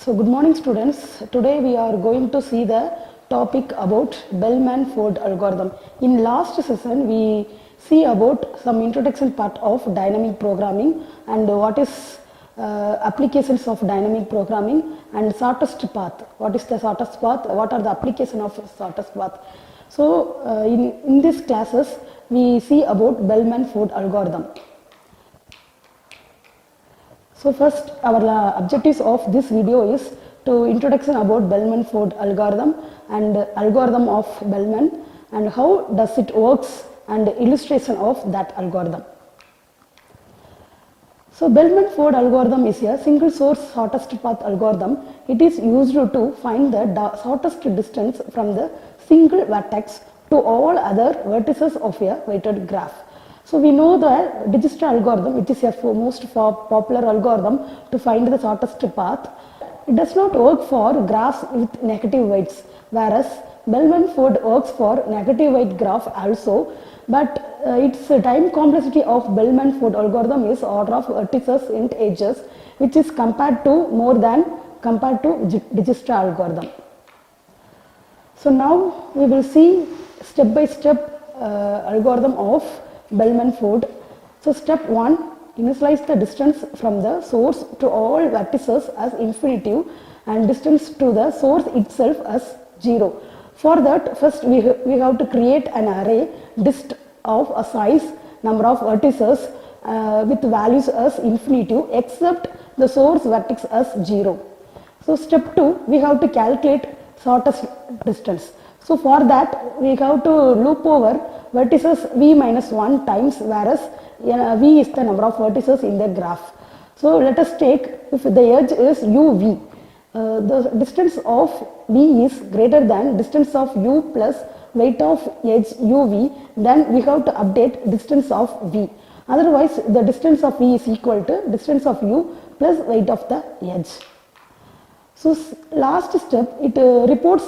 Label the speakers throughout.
Speaker 1: So good morning students. Today we are going to see the topic about Bellman-Ford algorithm. In last session we see about some introduction part of dynamic programming and what is applications of dynamic programming and shortest path. What is the shortest path? What are the application of shortest path? So in these classes we see about Bellman-Ford algorithm. So first our objectives of this video is to introduction about Bellman-Ford algorithm and algorithm of Bellman and how does it works and illustration of that algorithm. So Bellman-Ford algorithm is a single source shortest path algorithm. It is used to find the shortest distance from the single vertex to all other vertices of a weighted graph. So we know the Dijkstra algorithm, which is a most popular algorithm to find the shortest path. It does not work for graphs with negative weights, whereas Bellman-Ford works for negative weight graph also, but its time complexity of Bellman-Ford algorithm is order of vertices and edges, which is compared to more than compared to Dijkstra algorithm. So now we will see step by step algorithm of Bellman-Ford. So step 1, initialize the distance from the source to all vertices as infinitive and distance to the source itself as 0. For that, first we have to create an array dist of a size number of vertices with values as infinitive except the source vertex as 0. So step 2, we have to calculate shortest distance. So for that we have to loop over vertices v minus 1 times, whereas v is the number of vertices in the graph. So let us take, if the edge is uv, the distance of v is greater than distance of u plus weight of edge uv, then we have to update distance of v. Otherwise the distance of v is equal to distance of u plus weight of the edge. So last step, it reports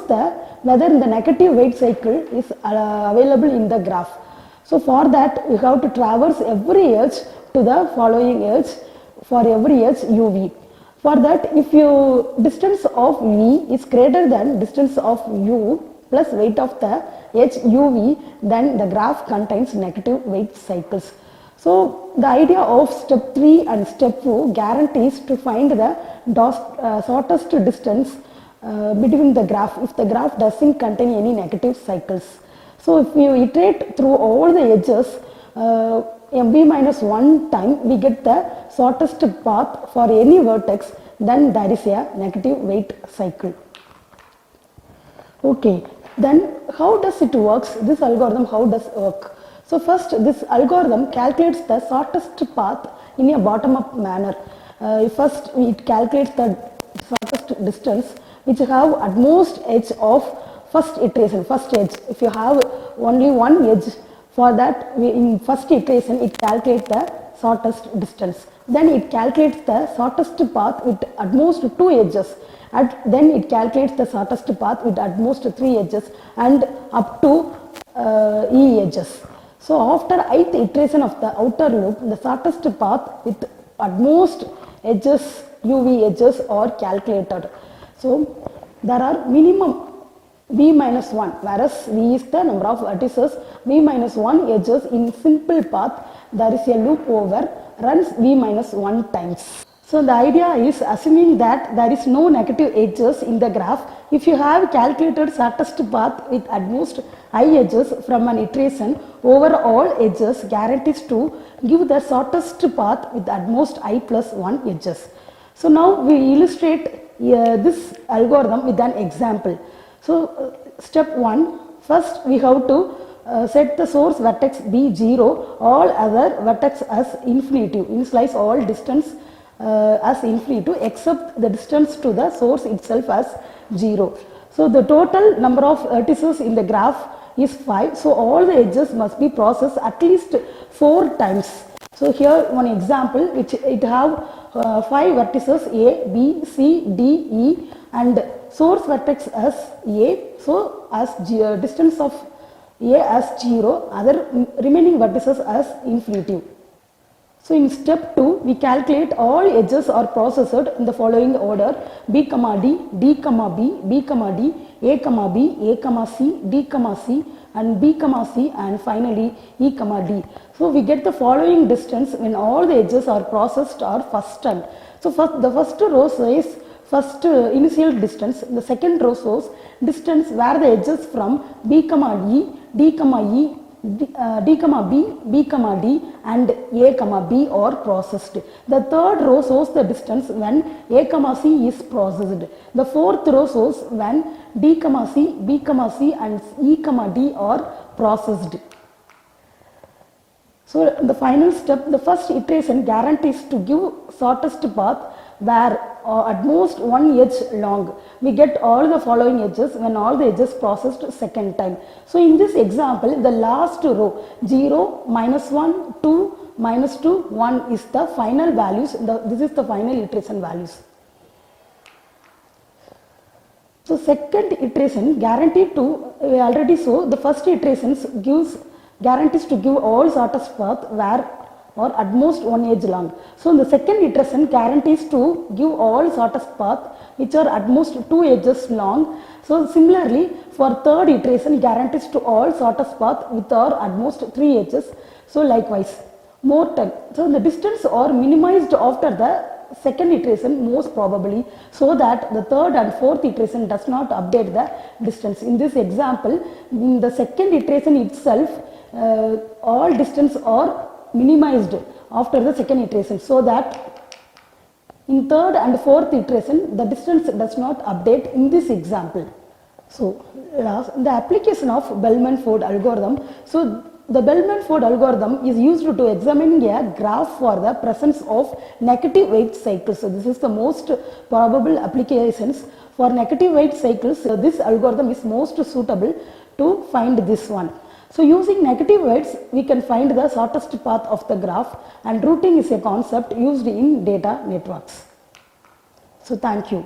Speaker 1: whether the negative weight cycle is available in the graph. So for that we have to traverse every edge to the following edge for every edge uv. For that, if your distance of v is greater than distance of u plus weight of the edge uv, then the graph contains negative weight cycles. So the idea of step 3 and step 4 guarantees to find the shortest distance between the graph if the graph doesn't contain any negative cycles. So if you iterate through all the edges v minus 1 time, we get the shortest path for any vertex, then there is a negative weight cycle. Okay, then how does it works? This algorithm how does work? So first this algorithm calculates the shortest path in a bottom up manner. First it calculates the shortest distance which have at most edge of first iteration, first edge. If you have only one edge, for that in first iteration it calculates the shortest distance. Then it calculates the shortest path with at most 2 edges. Then it calculates the shortest path with at most 3 edges and up to e edges. So after ith iteration of the outer loop, the shortest path with at most edges, uv edges are calculated. So there are minimum v minus 1, whereas v is the number of vertices, v minus 1 edges in simple path, there is a loop over runs v minus 1 times. So the idea is assuming that there is no negative edges in the graph. If you have calculated shortest path with at most I edges from an iteration over all edges guarantees to give the shortest path with at most I plus 1 edges. So now we illustrate this algorithm with an example. So step 1, first we have to set the source vertex be 0, all other vertex as infinitive, initialize all distance as infinitive except the distance to the source itself as 0. So the total number of vertices in the graph is 5. So all the edges must be processed at least 4 times. So here one example which it have 5 vertices a, b, c, d, e and source vertex as a. So as distance of a as 0, other remaining vertices as infinitive. So in step 2, we calculate all edges are processed in the following order: B, D, D, B, B, D, A, B, A, C, D, C, and B, C, and finally E, D. So we get the following distance when all the edges are processed or first time. So the first row says first initial distance, the second row shows distance where the edges from B, E, D, E, D, B, B, D and A, B are processed. The third row shows the distance when A, C is processed. The fourth row shows when D, C, B, C and E, D are processed. So the final step, the first iteration guarantees to give shortest path where at most one edge long. We get all the following edges when all the edges processed second time. So in this example, the last row 0, -1, 2, -2, 1 is the final values. This is the final iteration values. So second iteration guaranteed to, we already saw the first iterations guarantees to give all shortest path where or at most one edge long. So the second iteration guarantees to give all shortest path which are at most 2 edges long. So similarly for third iteration guarantees to all shortest path with or at most 3 edges. So likewise more time. So the distance are minimized after the second iteration most probably, so that the third and fourth iteration does not update the distance. In this example, in the second iteration itself, all distance are minimized after the second iteration, so that in third and fourth iteration the distance does not update in this example. So the application of Bellman-Ford algorithm. So the Bellman-Ford algorithm is used to examine a graph for the presence of negative weight cycles. So this is the most probable applications for negative weight cycles. So this algorithm is most suitable to find this one. So using negative weights, we can find the shortest path of the graph, and routing is a concept used in data networks. So thank you.